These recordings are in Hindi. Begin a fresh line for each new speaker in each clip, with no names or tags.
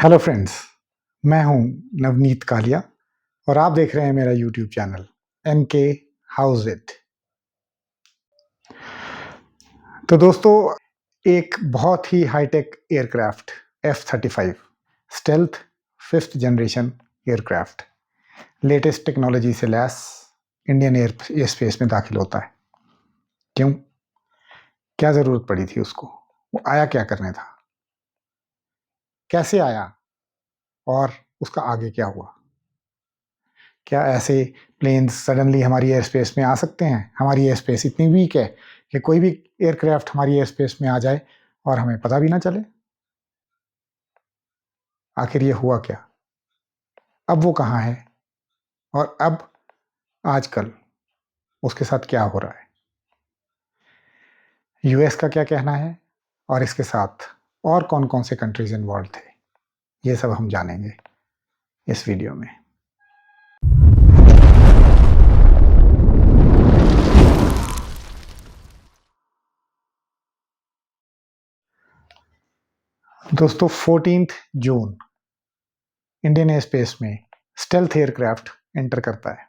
हेलो फ्रेंड्स, मैं हूं नवनीत कालिया और आप देख रहे हैं मेरा YouTube channel NK house it. तो दोस्तों, एक बहुत ही hitech aircraft F-35 stealth 5th generation aircraft latest technology से लैस इंडियन एयर स्पेस में दाखिल होता है। क्यों? क्या ज़रूरत पड़ी थी उसको? वो आया क्या करने था? कैसे आया और उसका आगे क्या हुआ? क्या ऐसे प्लेन्स सडनली हमारी एयर स्पेस में आ सकते हैं? हमारी एयर स्पेस इतनी वीक है कि कोई भी एयरक्राफ्ट हमारी एयर स्पेस में आ जाए और हमें पता भी ना चले। आखिर ये हुआ क्या? अब वो कहाँ है और अब आजकल उसके साथ क्या हो रहा है? यूएस का क्या कहना है और इसके साथ और कौन कौन से कंट्रीज इन्वॉल्व थे, ये सब हम जानेंगे इस वीडियो में। दोस्तों, 14 जून इंडियन एयर स्पेस में स्टेल्थ एयरक्राफ्ट एंटर करता है।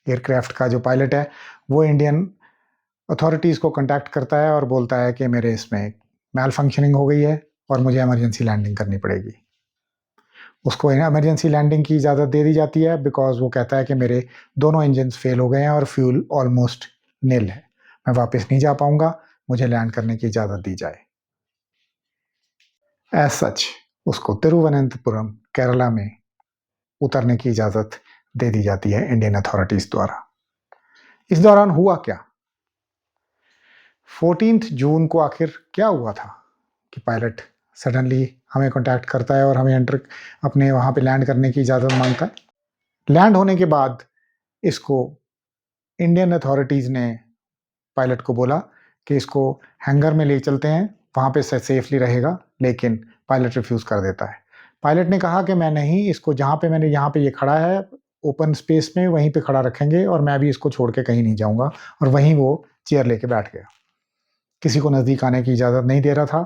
एयरक्राफ्ट का जो पायलट है वो इंडियन अथॉरिटीज़ को कांटेक्ट करता है और बोलता है कि मेरे इसमें मैल फंक्शनिंग हो गई है और मुझे इमरजेंसी लैंडिंग करनी पड़ेगी। उसको इमरजेंसी लैंडिंग की इजाज़त दे दी जाती है बिकॉज वो कहता है कि मेरे दोनों इंजन फेल हो गए हैं और फ्यूल ऑलमोस्ट निल है, मैं वापस नहीं जा पाऊंगा, मुझे लैंड करने की इजाज़त दी जाए। एज सच उसको तिरुवनंतपुरम केरला में उतरने की इजाज़त दे दी जाती है इंडियन अथॉरिटीज़ द्वारा। इस दौरान हुआ क्या? 14 जून को आखिर क्या हुआ था कि पायलट सडनली हमें कांटेक्ट करता है और हमें एंटर अपने वहाँ पे लैंड करने की इजाज़त मांगता है। लैंड होने के बाद इसको इंडियन अथॉरिटीज़ ने पायलट को बोला कि इसको हैंगर में ले चलते हैं, वहाँ पे सेफली रहेगा, लेकिन पायलट रिफ्यूज़ कर देता है। पायलट ने कहा कि मैं नहीं, इसको जहाँ पे मैंने यहाँ पे ये खड़ा है ओपन स्पेस में वहीं पे खड़ा रखेंगे और मैं भी इसको छोड़ के कहीं नहीं जाऊँगा, और वहीं वो चेयर लेके बैठ गया। किसी को नज़दीक आने की इजाज़त नहीं दे रहा था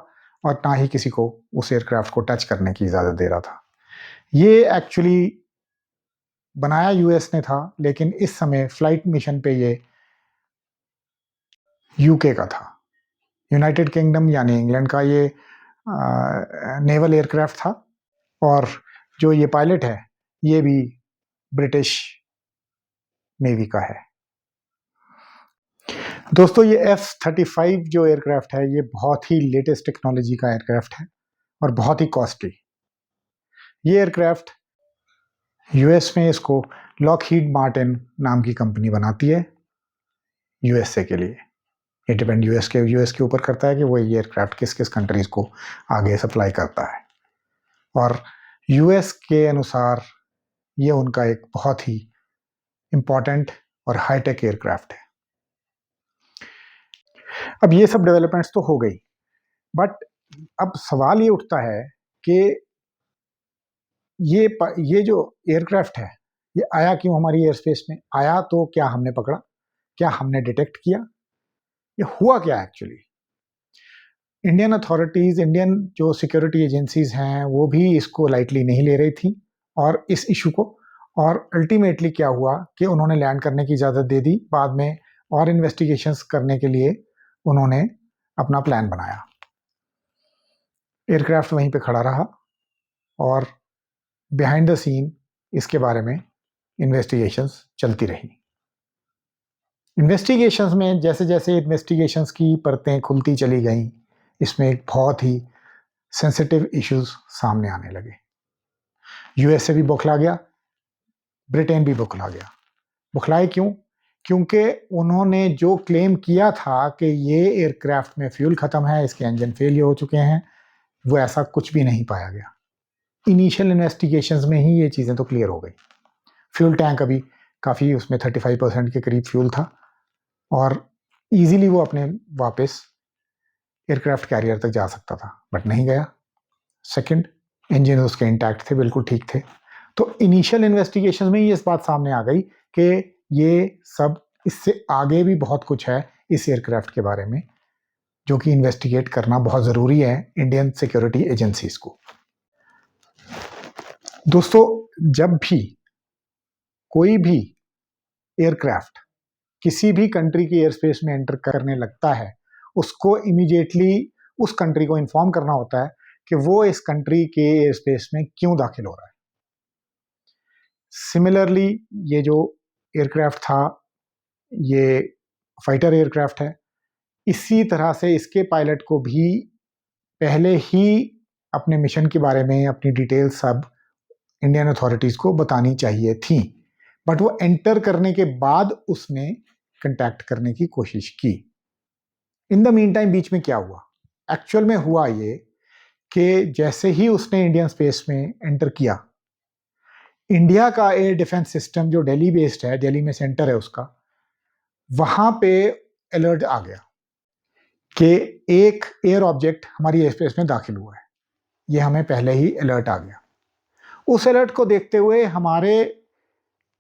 और ना ही किसी को उस एयरक्राफ्ट को टच करने की इजाज़त दे रहा था। ये एक्चुअली बनाया यूएस ने था, लेकिन इस समय फ्लाइट मिशन पे ये यूके का था, यूनाइटेड किंगडम यानी इंग्लैंड का ये नेवल एयरक्राफ्ट था, और जो ये पायलट है ये भी ब्रिटिश नेवी का है। दोस्तों, ये F-35 जो एयरक्राफ्ट है ये बहुत ही लेटेस्ट टेक्नोलॉजी का एयरक्राफ्ट है और बहुत ही कॉस्टली। ये एयरक्राफ्ट यूएस में इसको लॉकहीड मार्टिन नाम की कंपनी बनाती है यूएसए के लिए। ये डिपेंड यूएस के ऊपर करता है कि वो ये एयरक्राफ्ट किस किस कंट्रीज को आगे सप्लाई करता है, और यूएस के अनुसार ये उनका एक बहुत ही इम्पॉर्टेंट और हाईटेक एयरक्राफ्ट है। अब ये सब डेवलपमेंट्स तो हो गई, बट अब सवाल ये उठता है कि ये जो एयरक्राफ्ट है ये आया क्यों हमारी एयर स्पेस में? आया तो क्या हमने पकड़ा? क्या हमने डिटेक्ट किया? ये हुआ क्या एक्चुअली? इंडियन अथॉरिटीज़, इंडियन जो सिक्योरिटी एजेंसीज हैं वो भी इसको लाइटली नहीं ले रही थी और इस इशू को, और अल्टीमेटली क्या हुआ कि उन्होंने लैंड करने की इजाज़त दे दी। बाद में और इन्वेस्टिगेशंस करने के लिए उन्होंने अपना प्लान बनाया। एयरक्राफ्ट वहीं पे खड़ा रहा और बिहाइंड द सीन इसके बारे में इन्वेस्टिगेशंस चलती रही। इन्वेस्टिगेशंस में जैसे जैसे इन्वेस्टिगेशंस की परतें खुलती चली गईं, इसमें एक बहुत ही सेंसिटिव इश्यूज सामने आने लगे। यूएसए भी बौखला गया, ब्रिटेन भी बौखला गया। बौखलाए क्यों? क्योंकि उन्होंने जो क्लेम किया था कि ये एयरक्राफ्ट में फ्यूल खत्म है, इसके इंजन फेल हो चुके हैं, वो ऐसा कुछ भी नहीं पाया गया। इनिशियल इन्वेस्टिगेशंस में ही ये चीज़ें तो क्लियर हो गई। फ्यूल टैंक अभी काफ़ी, उसमें 35% के करीब फ्यूल था और इजीली वो अपने वापस एयरक्राफ्ट कैरियर तक जा सकता था, बट नहीं गया। सेकंड, इंजन उसके इंटैक्ट थे, बिल्कुल ठीक थे। तो इनिशियल इन्वेस्टिगेशन में ही इस बात सामने आ गई कि ये सब, इससे आगे भी बहुत कुछ है इस एयरक्राफ्ट के बारे में जो कि इन्वेस्टिगेट करना बहुत ज़रूरी है इंडियन सिक्योरिटी एजेंसीज को। दोस्तों, जब भी कोई भी एयरक्राफ्ट किसी भी कंट्री की एयर स्पेस में एंटर करने लगता है, उसको इमीडिएटली उस कंट्री को इन्फॉर्म करना होता है कि वो इस कंट्री के एयर स्पेस में क्यों दाखिल हो रहा है। सिमिलरली ये जो एयरक्राफ्ट था, ये फाइटर एयरक्राफ्ट है। इसी तरह से इसके पायलट को भी पहले ही अपने मिशन के बारे में अपनी डिटेल सब इंडियन अथॉरिटीज को बतानी चाहिए थी, बट वो एंटर करने के बाद उसने कंटैक्ट करने की कोशिश की। इन द मीन टाइम बीच में क्या हुआ? एक्चुअल में हुआ ये कि जैसे ही उसने इंडियन स्पेस में एंटर किया, इंडिया का एयर डिफेंस सिस्टम जो दिल्ली बेस्ड है, दिल्ली में सेंटर है उसका, वहां पे अलर्ट आ गया कि एक एयर ऑब्जेक्ट हमारी एयर स्पेस में दाखिल हुआ है। ये हमें पहले ही अलर्ट आ गया। उस अलर्ट को देखते हुए हमारे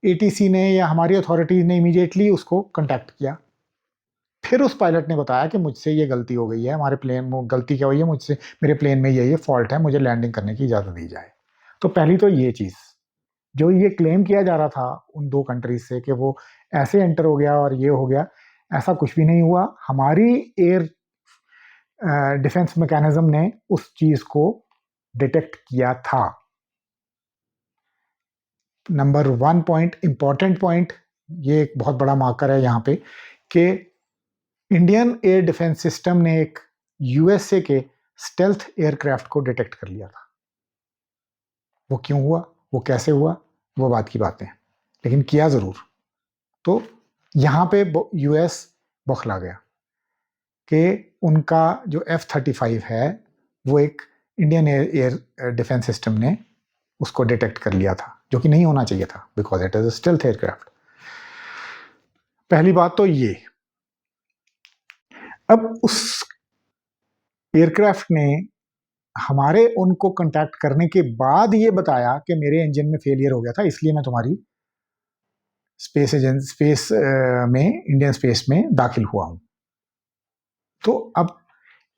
एटीसी ने या हमारी अथॉरिटीज ने इमीडिएटली उसको कांटेक्ट किया। फिर उस पायलट ने बताया कि मुझसे ये गलती हो गई है, हमारे प्लेन में गलती क्या हुई है, मुझसे मेरे प्लेन में ये फॉल्ट है, मुझे लैंडिंग करने की इजाज़त दी जाए। तो पहली तो ये चीज़, जो ये क्लेम किया जा रहा था उन दो कंट्रीज से कि वो ऐसे एंटर हो गया और ये हो गया, ऐसा कुछ भी नहीं हुआ। हमारी एयर डिफेंस मैकेनिज्म ने उस चीज़ को डिटेक्ट किया था। नंबर 1 पॉइंट, इंपॉर्टेंट पॉइंट, ये एक बहुत बड़ा मार्कर है यहाँ पे कि इंडियन एयर डिफेंस सिस्टम ने एक यूएसए के स्टेल्थ एयरक्राफ्ट को डिटेक्ट कर लिया था। वो क्यों हुआ, वो कैसे हुआ, वो बात की बातें हैं, लेकिन किया जरूर। तो यहाँ पे यूएस बौखला गया कि उनका जो F-35 है वो एक इंडियन एयर डिफेंस सिस्टम ने उसको डिटेक्ट कर लिया था, जो कि नहीं होना चाहिए था, because it is a stealth aircraft. पहली बात तो ये। अब उस एयरक्राफ्ट ने हमारे उनको कांटेक्ट करने के बाद ये बताया कि मेरे इंजन में फेलियर हो गया था, इसलिए मैं तुम्हारी स्पेस में इंडियन स्पेस में दाखिल हुआ हूं। तो अब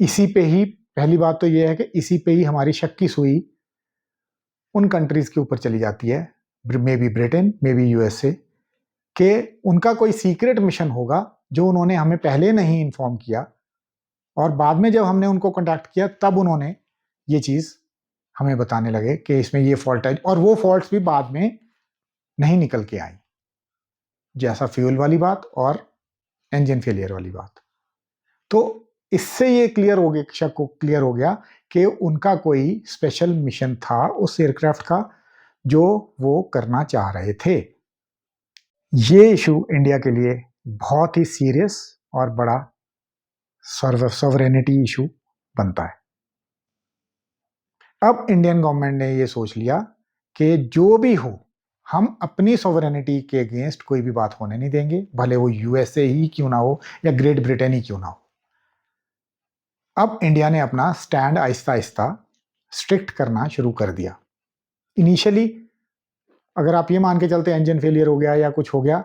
इसी पे ही पहली बात तो ये है कि इसी पे ही हमारी शक की सुई उन कंट्रीज के ऊपर चली जाती है, may be Britain, may be USA, कि उनका कोई सीक्रेट मिशन होगा जो उन्होंने हमें पहले नहीं इन्फॉर्म किया, और बाद में जब हमने उनको कांटेक्ट किया तब उन्होंने ये चीज़ हमें बताने लगे कि इसमें ये फॉल्ट है, और वो फॉल्ट्स भी बाद में नहीं निकल के आई, जैसा फ्यूल वाली बात और इंजन फेलियर वाली बात। तो इससे ये क्लियर हो गया, शक को क्लियर हो गया कि उनका कोई स्पेशल मिशन था उस एयरक्राफ्ट का जो वो करना चाह रहे थे। ये इशू इंडिया के लिए बहुत ही सीरियस और बड़ा सॉवरेनिटी इशू बनता है। अब इंडियन गवर्नमेंट ने ये सोच लिया कि जो भी हो, हम अपनी सॉवरेनिटी के अगेंस्ट कोई भी बात होने नहीं देंगे, भले वो यूएसए ही क्यों ना हो या ग्रेट ब्रिटेन ही क्यों ना हो। अब इंडिया ने अपना स्टैंड आहिस्ता आहिस्ता स्ट्रिक्ट करना शुरू कर दिया। इनिशियली अगर आप ये मान के चलते इंजन फेलियर हो गया या कुछ हो गया,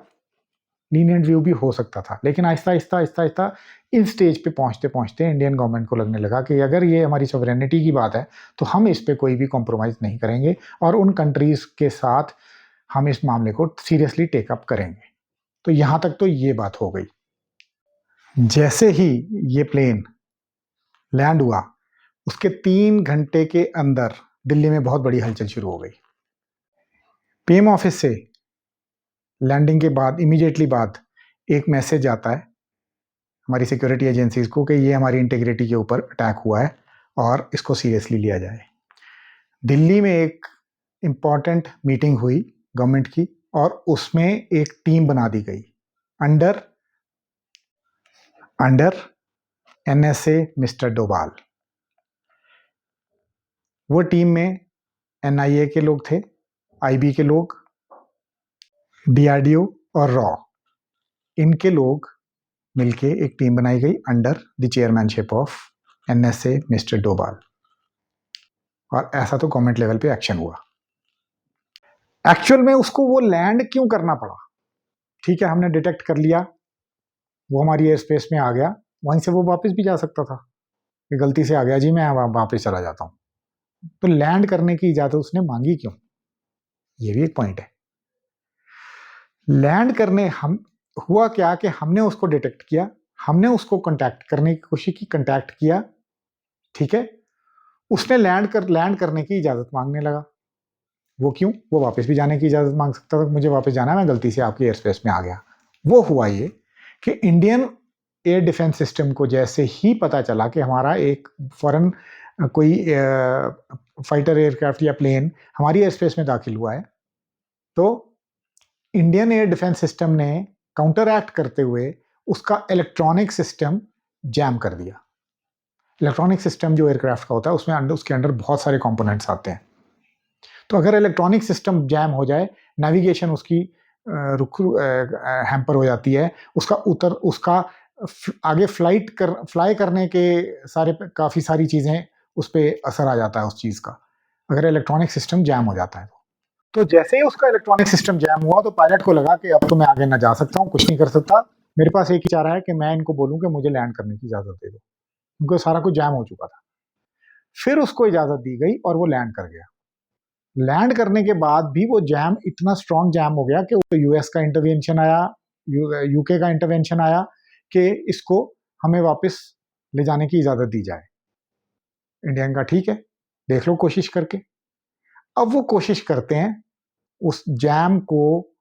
लीनियंट व्यू भी हो सकता था, लेकिन आहिस्ता आहिस्ता आहिस्ता आहिस्ता इन स्टेज पे पहुंचते पहुंचते इंडियन गवर्नमेंट को लगने लगा कि अगर ये हमारी सॉवरेनिटी की बात है तो हम इस पे कोई भी कॉम्प्रोमाइज़ नहीं करेंगे, और उन कंट्रीज़ के साथ हम इस मामले को सीरियसली टेकअप करेंगे। तो यहाँ तक तो ये बात हो गई। जैसे ही ये प्लेन लैंड हुआ, उसके 3 घंटे के अंदर दिल्ली में बहुत बड़ी हलचल शुरू हो गई। पीएम ऑफिस से लैंडिंग के बाद इमीडिएटली बाद एक मैसेज आता है हमारी सिक्योरिटी एजेंसीज को कि ये हमारी इंटीग्रिटी के ऊपर अटैक हुआ है और इसको सीरियसली लिया जाए। दिल्ली में एक इम्पॉर्टेंट मीटिंग हुई गवर्नमेंट की, और उसमें एक टीम बना दी गई अंडर एनएसए मिस्टर डोभाल। वो टीम में एनआईए के लोग थे, आईबी के लोग, डीआरडीओ और रॉ, इनके लोग मिलके एक टीम बनाई गई under the chairmanship of NSA mister Doval, और ऐसा तो गवर्नमेंट लेवल पे एक्शन हुआ। एक्चुअल में उसको वो लैंड क्यों करना पड़ा? ठीक है, हमने डिटेक्ट कर लिया, वो हमारी एयर स्पेस में आ गया, वहीं से वो वापस भी जा सकता था कि गलती से आ गया जी, मैं वापस चला जाता हूँ। तो लैंड करने की इजाजत उसने मांगी क्यों? ये भी एक पॉइंट है। लैंड करने हम हुआ क्या कि हमने उसको डिटेक्ट किया, हमने उसको कांटेक्ट करने की कोशिश की, कांटेक्ट किया, ठीक है। उसने लैंड करने की इजाजत मांगने लगा। वो क्यों? वो वापस भी जाने की इजाजत मांग सकता था, मुझे वापस जाना है, मैं गलती से आपके एयर स्पेस में आ गया। वो हुआ ये कि इंडियन एयर डिफेंस सिस्टम को जैसे ही पता चला कि हमारा एक फॉरेन कोई फाइटर एयरक्राफ्ट या प्लेन हमारी एयर स्पेस में दाखिल हुआ है, तो इंडियन एयर डिफेंस सिस्टम ने काउंटर एक्ट करते हुए उसका इलेक्ट्रॉनिक सिस्टम जैम कर दिया। इलेक्ट्रॉनिक सिस्टम जो एयरक्राफ्ट का होता है उसमें उसके अंदर बहुत सारे कंपोनेंट्स आते हैं। तो अगर इलेक्ट्रॉनिक सिस्टम जैम हो जाए, नेविगेशन उसकी रुक हैम्पर हो जाती है, उसका आगे फ्लाई करने के काफ़ी सारी चीज़ें उस पर असर आ जाता है उस चीज़ का, अगर इलेक्ट्रॉनिक सिस्टम जैम हो जाता है। तो जैसे ही उसका इलेक्ट्रॉनिक सिस्टम जैम हुआ तो पायलट को लगा कि अब तो मैं आगे ना जा सकता हूँ, कुछ नहीं कर सकता, मेरे पास एक ही चारा है कि मैं इनको बोलूँ कि मुझे लैंड करने की इजाज़त दे दो। उनको सारा कुछ जैम हो चुका था। फिर उसको इजाज़त दी गई और वो लैंड कर गया। लैंड करने के बाद भी वो जैम इतना स्ट्रॉन्ग जैम हो गया कि यूएस का इंटरवेंशन आया, यूके का इंटरवेंशन आया कि इसको हमें वापस ले जाने की इजाज़त दी जाए। इंडिया का ठीक है, देख लो कोशिश करके। अब वो कोशिश करते हैं उस जैम को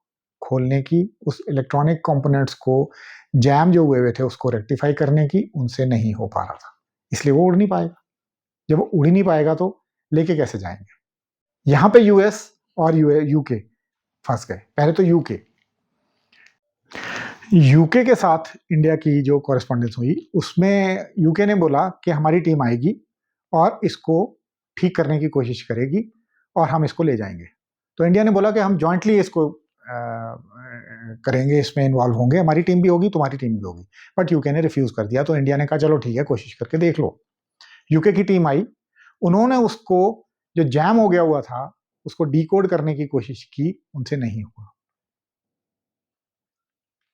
खोलने की, उस इलेक्ट्रॉनिक कंपोनेंट्स को जैम जो हुए थे उसको रेक्टिफाई करने की, उनसे नहीं हो पा रहा था, इसलिए वो उड़ नहीं पाएगा। जब वो उड़ ही नहीं पाएगा तो लेके कैसे जाएंगे? यहां पे यूएस और यूके फंस गए। पहले तो यूके के साथ इंडिया की जो कॉरेस्पॉन्डेंस हुई उसमें यूके ने बोला कि हमारी टीम आएगी और इसको ठीक करने की कोशिश करेगी और हम इसको ले जाएंगे। तो इंडिया ने बोला कि हम जॉइंटली इसको करेंगे, इसमें इन्वॉल्व होंगे, हमारी टीम भी होगी, तुम्हारी टीम भी होगी। बट यूके ने रिफ्यूज कर दिया। तो इंडिया ने कहा चलो ठीक है, कोशिश करके देख लो। यूके की टीम आई, उन्होंने उसको जो जैम हो गया हुआ था उसको डिकोड करने की कोशिश की, उनसे नहीं हुआ।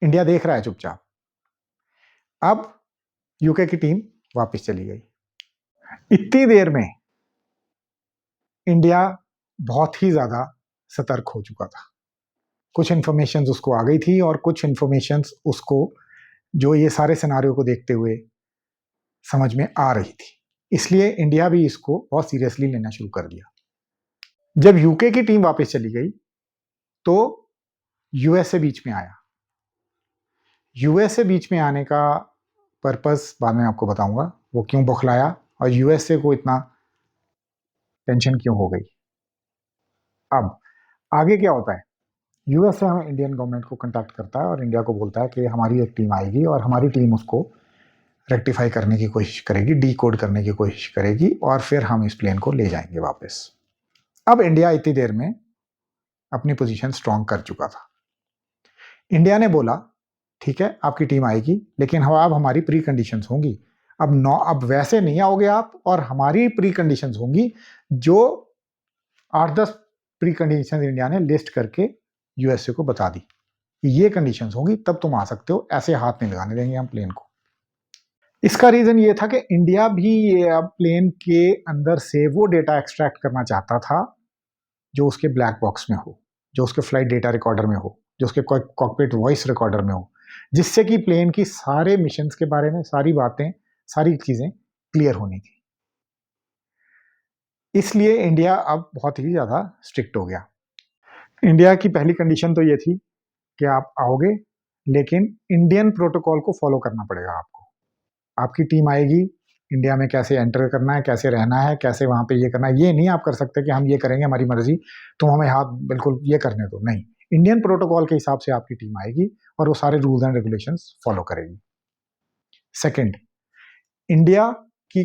इंडिया देख रहा है चुपचाप। अब यूके की टीम वापस चली गई। इतनी देर में इंडिया बहुत ही ज्यादा सतर्क हो चुका था। कुछ इंफॉर्मेशन उसको आ गई थी और कुछ इंफॉर्मेशन उसको जो ये सारे सिनारियों को देखते हुए समझ में आ रही थी, इसलिए इंडिया भी इसको बहुत सीरियसली लेना शुरू कर दिया। जब यूके की टीम वापस चली गई तो यूएसए बीच में आया। यूएसए बीच में आने का पर्पस बाद में आपको बताऊंगा, वो क्यों बौखलाया और यूएसए को इतना टेंशन क्यों हो गई। अब आगे क्या होता है, यूएसए हमें इंडियन गवर्नमेंट को कांटेक्ट करता है और इंडिया को बोलता है कि हमारी एक टीम आएगी और हमारी टीम उसको रेक्टिफाई करने की कोशिश करेगी, डी कोड करने की कोशिश करेगी और फिर हम इस प्लेन को ले जाएंगे वापस। अब इंडिया इतनी देर में अपनी पोजीशन स्ट्रांग कर चुका था। इंडिया ने बोला ठीक है आपकी टीम आएगी, लेकिन अब हमारी प्री कंडीशंस होंगी। अब वैसे नहीं आओगे आप, और हमारी प्री कंडीशंस होंगी जो 8-10 प्री कंडीशंस इंडिया ने लिस्ट करके यूएसए को बता दी, ये कंडीशंस होंगी तब तुम आ सकते हो, ऐसे हाथ नहीं लगाने देंगे हम प्लेन को। इसका रीजन ये था कि इंडिया भी ये अब प्लेन के अंदर से वो डेटा एक्सट्रैक्ट करना चाहता था जो उसके ब्लैक बॉक्स में हो, जो उसके फ्लाइट डेटा रिकॉर्डर में हो, जो उसके कॉकपिट वॉइस रिकॉर्डर में हो, जिससे कि प्लेन की सारे मिशंस के बारे में सारी बातें, सारी चीजें क्लियर होनी थी। इसलिए इंडिया अब बहुत ही ज्यादा स्ट्रिक्ट हो गया। इंडिया की पहली कंडीशन तो ये थी कि आप आओगे, लेकिन इंडियन प्रोटोकॉल को फॉलो करना पड़ेगा आपको। आपकी टीम आएगी, इंडिया में कैसे एंटर करना है, कैसे रहना है, कैसे वहां पे ये करना है, ये नहीं आप कर सकते कि हम ये करेंगे हमारी मर्जी, तुम हमें हाथ बिल्कुल ये करने दो, नहीं। इंडियन प्रोटोकॉल के हिसाब से आपकी टीम आएगी और वो सारे रूल्स एंड रेगुलेशंस फॉलो करेगी। सेकंड, इंडिया की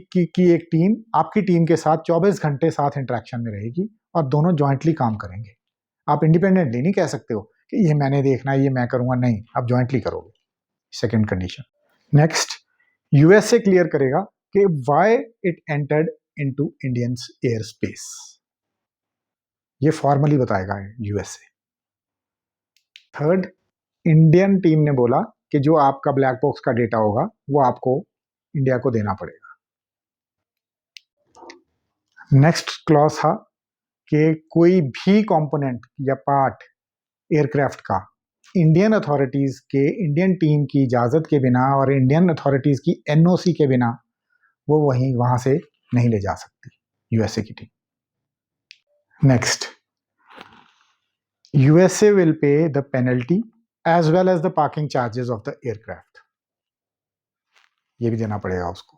एक टीम आपकी टीम के साथ 24 घंटे साथ इंटरेक्शन में रहेगी और दोनों ज्वाइंटली काम करेंगे। आप इंडिपेंडेंटली नहीं कह सकते हो कि ये मैंने देखना है, ये मैं करूंगा, नहीं, आप ज्वाइंटली करोगे। Second condition. Next, USA clear करेगा कि why it entered into Indians air space, ये फॉर्मली बताएगा यूएसए। थर्ड, इंडियन टीम ने बोला कि जो आपका ब्लैक बॉक्स का डेटा होगा वो आपको इंडिया को देना पड़ेगा। नेक्स्ट क्लॉज था कि कोई भी कंपोनेंट या पार्ट एयरक्राफ्ट का इंडियन अथॉरिटीज के, इंडियन टीम की इजाजत के बिना और इंडियन अथॉरिटीज की एनओसी के बिना वो वहां से नहीं ले जा सकती यूएसए की टीम। Next, USA will pay the penalty as well as the parking charges of the aircraft, ये भी देना पड़ेगा उसको।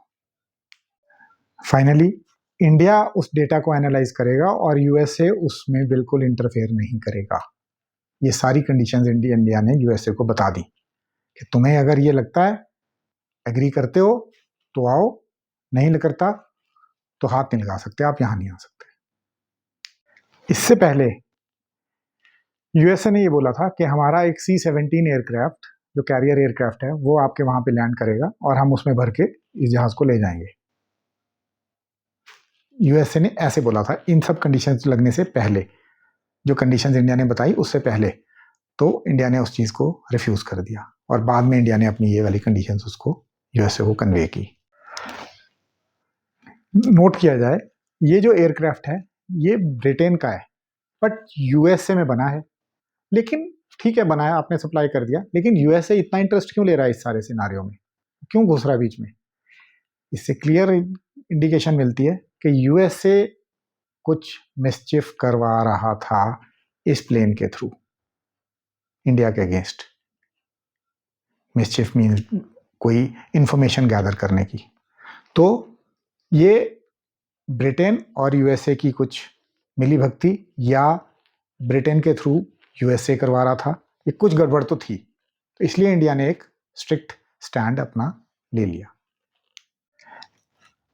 फाइनली इंडिया उस डेटा को एनालाइज करेगा और यूएसए उसमें बिल्कुल इंटरफेयर नहीं करेगा। ये सारी कंडीशंस इंडिया ने यूएसए को बता दी कि तुम्हें अगर ये लगता है, एग्री करते हो तो आओ, नहीं करता तो हाथ नहीं लगा सकते, आप यहां नहीं आ सकते। इससे पहले यूएसए ने ये बोला था कि हमारा एक C-17 एयरक्राफ्ट जो कैरियर एयरक्राफ्ट है वो आपके वहां पे लैंड करेगा और हम उसमें भर के इस जहाज को ले जाएंगे। यूएसए ने ऐसे बोला था इन सब कंडीशंस लगने से पहले, जो कंडीशंस इंडिया ने बताई उससे पहले, तो इंडिया ने उस चीज को रिफ्यूज कर दिया और बाद में इंडिया ने अपनी ये वाली कंडीशंस उसको यूएसए को कन्वे की। नोट किया जाए, ये जो एयरक्राफ्ट है ये ब्रिटेन का है बट यूएसए में बना है। लेकिन ठीक है, बनाया, आपने सप्लाई कर दिया, लेकिन यूएसए इतना इंटरेस्ट क्यों ले रहा है इस सारे सिनारियों में, क्यों घुस रहा है बीच में? इससे क्लियर इंडिकेशन मिलती है कि यूएसए कुछ मिसचिफ करवा रहा था इस प्लेन के थ्रू इंडिया के अगेंस्ट। मिसचिफ मीन्स कोई इंफॉर्मेशन गैदर करने की। तो ये ब्रिटेन और यूएसए की कुछ मिली भक्ति या ब्रिटेन के थ्रू यूएसए करवा रहा था, ये कुछ गड़बड़ तो थी, तो इसलिए इंडिया ने एक स्ट्रिक्ट स्टैंड अपना ले लिया।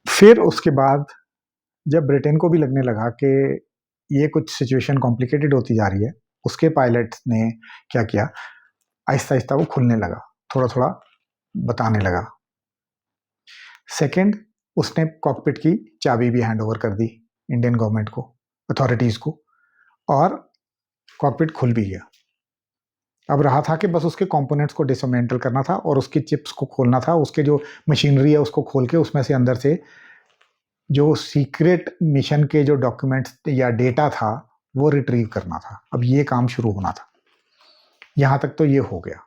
फिर उसके बाद जब ब्रिटेन को भी लगने लगा कि ये कुछ सिचुएशन कॉम्प्लिकेटेड होती जा रही है, उसके पायलट ने क्या किया, आहिस्ता आहिस्ता वो खुलने लगा, थोड़ा थोड़ा बताने लगा। सेकंड, उसने कॉकपिट की चाबी भी हैंड ओवर कर दी इंडियन गवर्नमेंट को, अथॉरिटीज को, और कॉकपिट खुल भी गया। अब रहा था कि बस उसके कंपोनेंट्स को डिसमेंटल करना था और उसकी चिप्स को खोलना था, उसके जो मशीनरी है उसको खोल के उसमें से अंदर से जो सीक्रेट मिशन के जो डॉक्यूमेंट्स या डेटा था वो रिट्रीव करना था। अब ये काम शुरू होना था, यहां तक तो ये हो गया।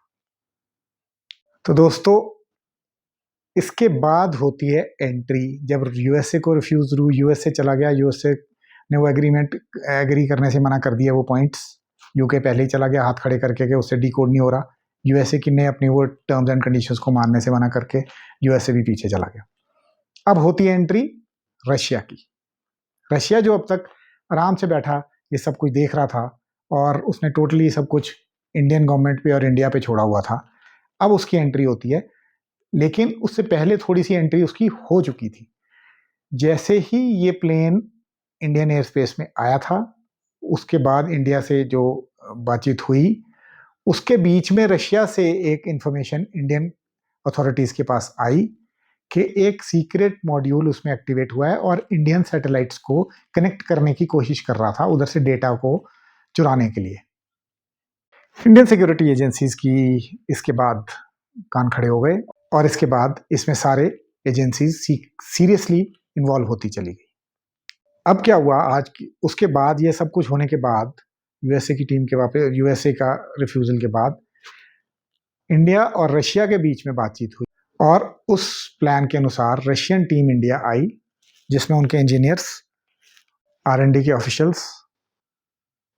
तो दोस्तों इसके बाद होती है एंट्री, जब यूएसए को रिफ्यूज रू, यूएसए चला गया, यूएसए ने वो एग्री करने से मना कर दिया वो पॉइंट्स, यूके पहले ही चला गया हाथ खड़े करके कि उससे डिकोड नहीं हो रहा, यूएसए की ने अपनी वो टर्म्स एंड कंडीशंस को मानने से मना करके यूएसए भी पीछे चला गया। अब होती है एंट्री रशिया की। रशिया जो अब तक आराम से बैठा ये सब कुछ देख रहा था और उसने टोटली सब कुछ इंडियन गवर्नमेंट पे और इंडिया पे छोड़ा हुआ था, अब उसकी एंट्री होती है। लेकिन उससे पहले थोड़ी सी एंट्री उसकी हो चुकी थी। जैसे ही ये प्लेन इंडियन एयर स्पेस में आया था, उसके बाद इंडिया से जो बातचीत हुई, उसके बीच में रशिया से एक इंफॉर्मेशन इंडियन अथॉरिटीज के पास आई कि एक सीक्रेट मॉड्यूल उसमें एक्टिवेट हुआ है और इंडियन सैटेलाइट्स को कनेक्ट करने की कोशिश कर रहा था उधर से डेटा को चुराने के लिए। इंडियन सिक्योरिटी एजेंसीज की इसके बाद कान खड़े हो गए और इसके बाद इसमें सारे एजेंसीज सीरियसली इन्वॉल्व होती चली गई। अब क्या हुआ आज की, उसके बाद ये सब कुछ होने के बाद यूएसए की टीम के वापस, यूएसए का रिफ्यूजल के बाद इंडिया और रशिया के बीच में बातचीत हुई और उस प्लान के अनुसार रशियन टीम इंडिया आई, जिसमें उनके इंजीनियर्स, R&D के ऑफिशियल्स,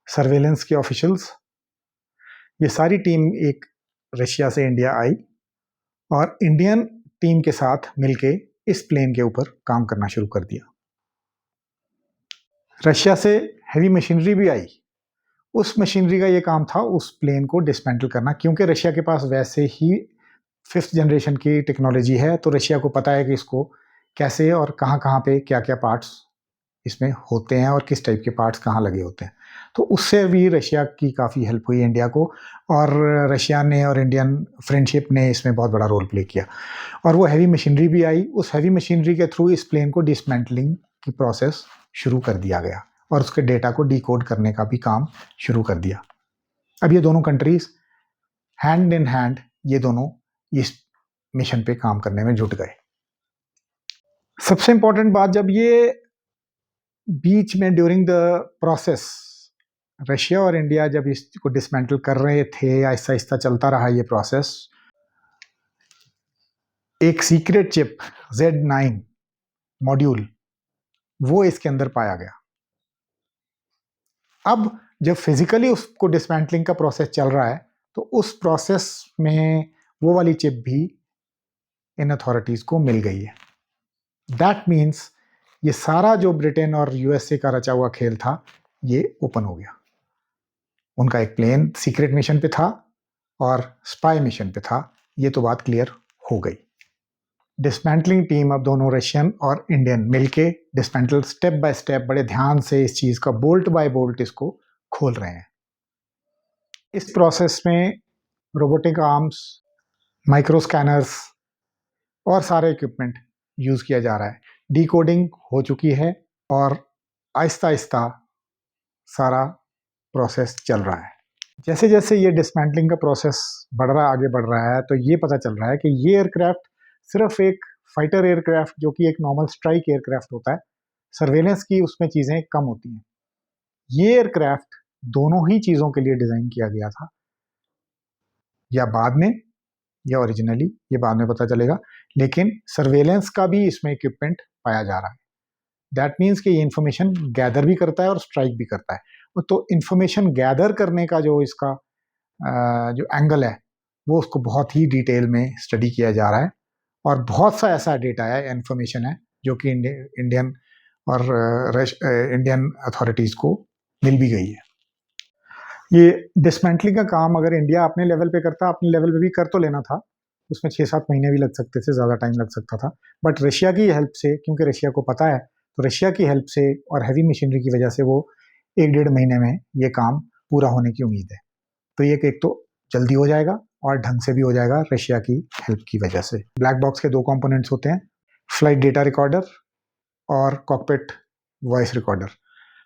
सर्वेलेंस के ऑफिशियल्स, ये सारी टीम एक रशिया से इंडिया आई और इंडियन टीम के साथ मिलके इस प्लेन के ऊपर काम करना शुरू कर दिया। रशिया से हैवी मशीनरी भी आई। उस मशीनरी का ये काम था उस प्लेन को डिसमेंटल करना, क्योंकि रशिया के पास वैसे ही 5th जनरेशन की टेक्नोलॉजी है, तो रशिया को पता है कि इसको कैसे और कहाँ कहाँ पे क्या क्या पार्ट्स इसमें होते हैं और किस टाइप के पार्ट्स कहाँ लगे होते हैं। तो उससे भी रशिया की काफ़ी हेल्प हुई इंडिया को, और रशिया ने और इंडियन फ्रेंडशिप ने इसमें बहुत बड़ा रोल प्ले किया और वो हैवी मशीनरी भी आई। उस हैवी मशीनरी के थ्रू इस प्लेन को डिसमेंटलिंग की प्रोसेस शुरू कर दिया गया और उसके डेटा को डिकोड करने का भी काम शुरू कर दिया। अब ये दोनों कंट्रीज हैंड इन हैंड ये दोनों इस मिशन पे काम करने में जुट गए। सबसे इंपॉर्टेंट बात, जब ये बीच में ड्यूरिंग द प्रोसेस रशिया और इंडिया जब इसको डिसमेंटल कर रहे थे, आहिस्ता आहिस्ता चलता रहा ये प्रोसेस, एक सीक्रेट चिप Z9 मॉड्यूल वो इसके अंदर पाया गया। अब जब फिजिकली उसको डिसमेंटलिंग का प्रोसेस चल रहा है तो उस प्रोसेस में वो वाली चिप भी इन अथॉरिटीज को मिल गई है। दैट मीन्स ये सारा जो ब्रिटेन और यूएसए का रचा हुआ खेल था ये ओपन हो गया। उनका एक प्लेन सीक्रेट मिशन पे था और स्पाई मिशन पे था, ये तो बात क्लियर हो गई। डिसमेंटलिंग टीम अब दोनों रशियन और इंडियन मिलके डिसमेंटल स्टेप बाय स्टेप बड़े ध्यान से इस चीज का बोल्ट बाय बोल्ट इसको खोल रहे हैं। इस प्रोसेस में रोबोटिक आर्म्स, माइक्रो स्कैनर्स और सारे इक्विपमेंट यूज किया जा रहा है। डिकोडिंग हो चुकी है और आहिस्ता आहिस्ता सारा प्रोसेस चल रहा है। जैसे जैसे ये डिसमेंटलिंग का प्रोसेस आगे बढ़ रहा है तो ये पता चल रहा है कि ये एयरक्राफ्ट सिर्फ एक फाइटर एयरक्राफ्ट जो कि एक नॉर्मल स्ट्राइक एयरक्राफ्ट होता है, सर्वेलेंस की उसमें चीज़ें कम होती हैं। ये एयरक्राफ्ट दोनों ही चीज़ों के लिए डिज़ाइन किया गया था, या बाद में या ओरिजिनली, ये बाद में पता चलेगा, लेकिन सर्वेलेंस का भी इसमें इक्विपमेंट पाया जा रहा है। दैट मीन्स कि ये इन्फॉर्मेशन गैदर भी करता है और स्ट्राइक भी करता है। तो इन्फॉर्मेशन गैदर करने का जो इसका जो एंगल है वो उसको बहुत ही डिटेल में स्टडी किया जा रहा है और बहुत सा ऐसा डेटा है, इन्फॉर्मेशन है जो कि इंडियन और इंडियन अथॉरिटीज़ को मिल भी गई है। ये डिसमेंटलिंग का काम अगर इंडिया अपने लेवल पे करता, अपने लेवल पे भी कर तो लेना था, उसमें 6-7 महीने भी लग सकते थे, ज़्यादा टाइम लग सकता था, बट रशिया की हेल्प से, क्योंकि रशिया को पता है, तो रशिया की हेल्प से और हैवी मशीनरी की वजह से वो 1-1.5 महीने में ये काम पूरा होने की उम्मीद है। तो ये एक तो जल्दी हो जाएगा और ढंग से भी हो जाएगा रशिया की हेल्प की वजह से। ब्लैक बॉक्स के 2 कंपोनेंट्स होते हैं, फ्लाइट डेटा रिकॉर्डर और cockpit voice recorder.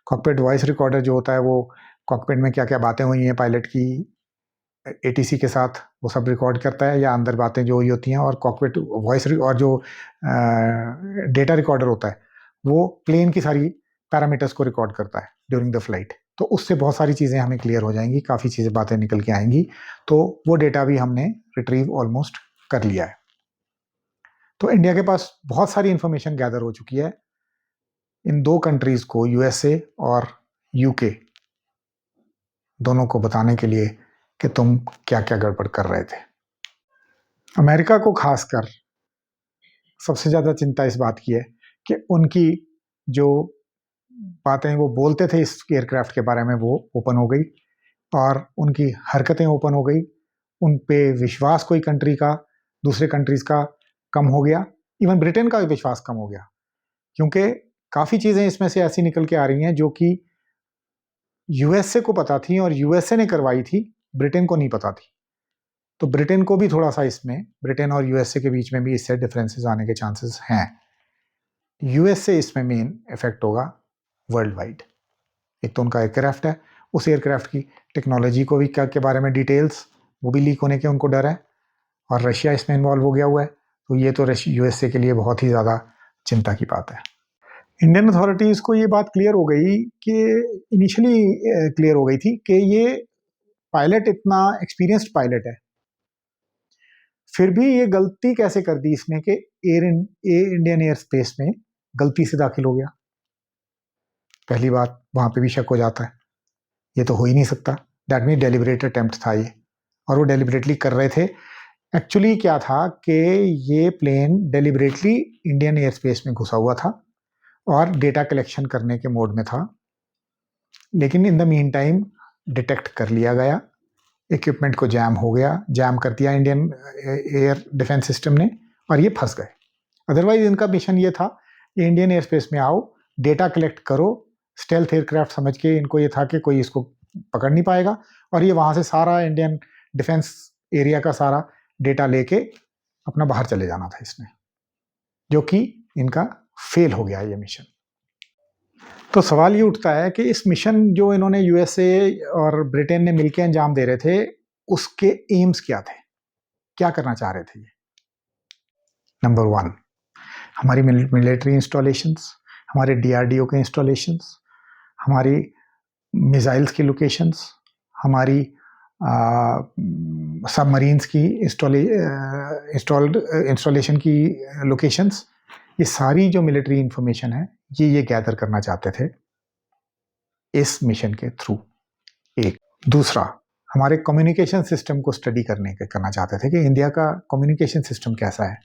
Cockpit voice recorder जो होता है वो कॉकपिट में क्या क्या बातें हुई हैं पायलट की एटीसी के साथ वो सब रिकॉर्ड करता है, या अंदर बातें जो हुई होती हैं, और कॉकपिट वॉइस और जो डेटा रिकॉर्डर होता है वो प्लेन की सारी पैरामीटर्स को रिकॉर्ड करता है ड्यूरिंग द फ्लाइट। तो उससे बहुत सारी चीज़ें हमें क्लियर हो जाएंगी, काफ़ी चीज़ें बातें निकल के आएंगी। तो वो डेटा भी हमने रिट्रीव ऑलमोस्ट कर लिया है। तो इंडिया के पास बहुत सारी इंफॉर्मेशन गैदर हो चुकी है इन 2 कंट्रीज़ को, यूएसए और यूके, दोनों को बताने के लिए कि तुम क्या क्या गड़बड़ कर रहे थे। अमेरिका को खासकर सबसे ज़्यादा चिंता इस बात की है कि उनकी जो बातें वो बोलते थे इस एयरक्राफ्ट के बारे में वो ओपन हो गई और उनकी हरकतें ओपन हो गई। उन पे विश्वास कोई कंट्री का, दूसरे कंट्रीज़ का कम हो गया, इवन ब्रिटेन का भी विश्वास कम हो गया, क्योंकि काफ़ी चीज़ें इसमें से ऐसी निकल के आ रही हैं जो कि यूएसए को पता थी और यूएसए ने करवाई थी, ब्रिटेन को नहीं पता थी। तो ब्रिटेन को भी थोड़ा सा इसमें, ब्रिटेन और यूएसए के बीच में भी इससे डिफरेंसेस आने के चांसेस हैं। यूएसए इसमें मेन इफेक्ट होगा वर्ल्ड वाइड। एक तो उनका एयरक्राफ्ट है, उस एयरक्राफ्ट की टेक्नोलॉजी को भी के बारे में डिटेल्स वो भी लीक होने के उनको डर है, और रशिया इसमें इन्वॉल्व हो गया हुआ है। तो ये तो यूएसए के लिए बहुत ही ज़्यादा चिंता की बात है। इंडियन अथॉरिटीज़ को ये बात क्लियर हो गई कि इनिशियली क्लियर हो गई थी कि ये पायलट इतना एक्सपीरियंस्ड पायलट है, फिर भी ये गलती कैसे कर दी इसने कि इंडियन एयर स्पेस में गलती से दाखिल हो गया। पहली बात, वहाँ पे भी शक हो जाता है, ये तो हो ही नहीं सकता। दैट मीन डेलिबरेट अटेम्प्ट था ये, और वो डेलिबरेटली कर रहे थे। एक्चुअली क्या था कि ये plane deliberately Indian air space में घुसा हुआ था और डेटा कलेक्शन करने के मोड में था, लेकिन in the mean time detect कर लिया गया, इक्विपमेंट को जैम हो गया, जैम कर दिया इंडियन एयर डिफेंस सिस्टम ने, और ये फंस गए। अदरवाइज इनका मिशन ये था, इंडियन एयर स्पेस में आओ, डेटा कलेक्ट करो, स्टेल्थ एयरक्राफ्ट समझ के इनको ये था कि कोई इसको पकड़ नहीं पाएगा, और ये वहाँ से सारा इंडियन डिफेंस एरिया का सारा डेटा लेके अपना बाहर चले जाना था इसमें, जो कि इनका फेल हो गया ये मिशन। तो सवाल ये उठता है कि इस मिशन जो इन्होंने यूएसए और ब्रिटेन ने मिलकर अंजाम दे रहे थे, उसके एम्स क्या थे, क्या करना चाह रहे थे ये? नंबर 1, हमारी मिलिट्री इंस्टॉलेशंस, हमारे डीआरडीओ के इंस्टॉलेशंस, हमारी मिसाइल्स की लोकेशंस, हमारी सबमरीन्स की इंस्टॉलेशन की लोकेशंस, ये सारी जो मिलिट्री इंफॉर्मेशन है ये गैदर करना चाहते थे इस मिशन के थ्रू। एक दूसरा, हमारे कम्युनिकेशन सिस्टम को स्टडी करना चाहते थे कि इंडिया का कम्युनिकेशन सिस्टम कैसा है,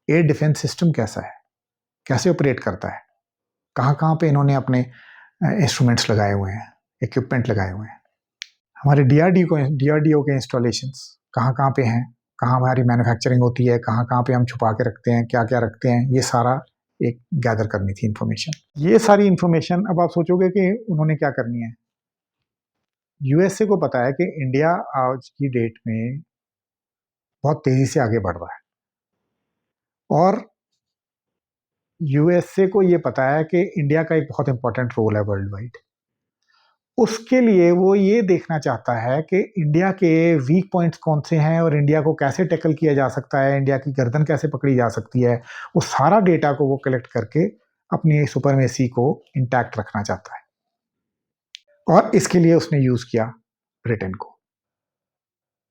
एयर डिफेंस सिस्टम कैसा है, कैसे ऑपरेट करता है, कहाँ कहाँ पे इन्होंने अपने इंस्ट्रूमेंट्स लगाए हुए हैं, इक्विपमेंट लगाए हुए हैं। हमारे डीआरडीओ के इंस्टॉलेशंस कहाँ कहाँ पे हैं, कहाँ हमारी मैन्युफैक्चरिंग होती है, कहाँ कहाँ पे हम छुपा के रखते हैं, क्या क्या रखते हैं, ये सारा एक गैदर करनी थी इंफॉर्मेशन। ये सारी इंफॉर्मेशन अब आप सोचोगे कि उन्होंने क्या करनी है। यूएसए को पता है कि इंडिया आज की डेट में बहुत तेजी से आगे बढ़ रहा है, और यूएसए को ये पता है कि इंडिया का एक बहुत इंपॉर्टेंट रोल है वर्ल्ड वाइड। उसके लिए वो ये देखना चाहता है कि इंडिया के वीक पॉइंट्स कौन से हैं और इंडिया को कैसे टैकल किया जा सकता है, इंडिया की गर्दन कैसे पकड़ी जा सकती है। वो सारा डेटा को वो कलेक्ट करके अपनी सुपरमेसी को इंटैक्ट रखना चाहता है, और इसके लिए उसने यूज किया ब्रिटेन को।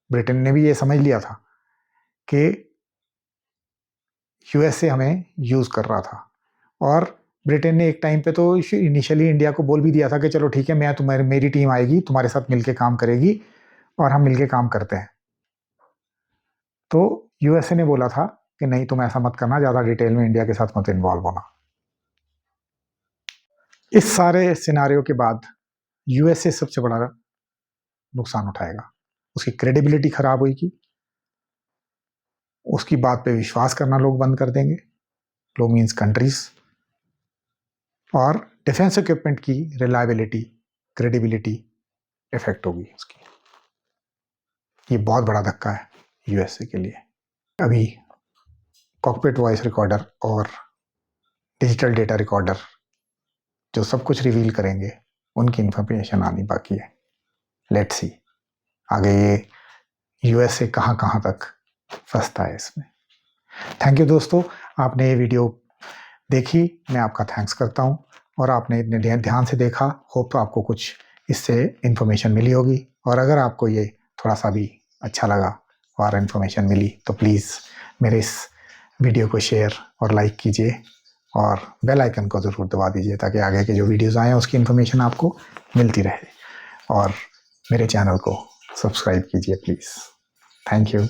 ब्रिटेन ने भी ये समझ लिया था कि यूएसए हमें यूज कर रहा था, और ब्रिटेन ने एक टाइम पे तो इनिशियली इंडिया को बोल भी दिया था कि चलो ठीक है, मेरी टीम आएगी, तुम्हारे साथ मिलके काम करेगी और हम मिलके काम करते हैं। तो यूएसए ने बोला था कि नहीं, तुम ऐसा मत करना, ज़्यादा डिटेल में इंडिया के साथ मत इन्वॉल्व होना। इस सारे सिनारियों के बाद यूएसए सबसे बड़ा नुकसान उठाएगा, उसकी क्रेडिबिलिटी खराब होगी, उसकी बात पे विश्वास करना लोग बंद कर देंगे, लोग मीन्स कंट्रीज, और डिफेंस इक्विपमेंट की रिलायबिलिटी, क्रेडिबिलिटी इफेक्ट होगी उसकी। ये बहुत बड़ा धक्का है यूएसए के लिए। अभी कॉकपिट वॉइस रिकॉर्डर और डिजिटल डेटा रिकॉर्डर जो सब कुछ रिवील करेंगे, उनकी इंफॉर्मेशन आनी बाकी है। लेट्स सी आगे ये यूएसए कहाँ कहाँ तक फंसता है इसमें। थैंक यू दोस्तों, आपने ये वीडियो देखी, मैं आपका थैंक्स करता हूँ, और आपने इतने ध्यान से देखा। होप तो आपको कुछ इससे इन्फॉर्मेशन मिली होगी, और अगर आपको ये थोड़ा सा भी अच्छा लगा और इन्फॉर्मेशन मिली तो प्लीज़ मेरे इस वीडियो को शेयर और लाइक कीजिए, और बेल आइकन को ज़रूर दबा दीजिए ताकि आगे के जो वीडियोज़ आएँ उसकी इन्फॉर्मेशन आपको मिलती रहे, और मेरे चैनल को सब्सक्राइब कीजिए प्लीज़। Thank you.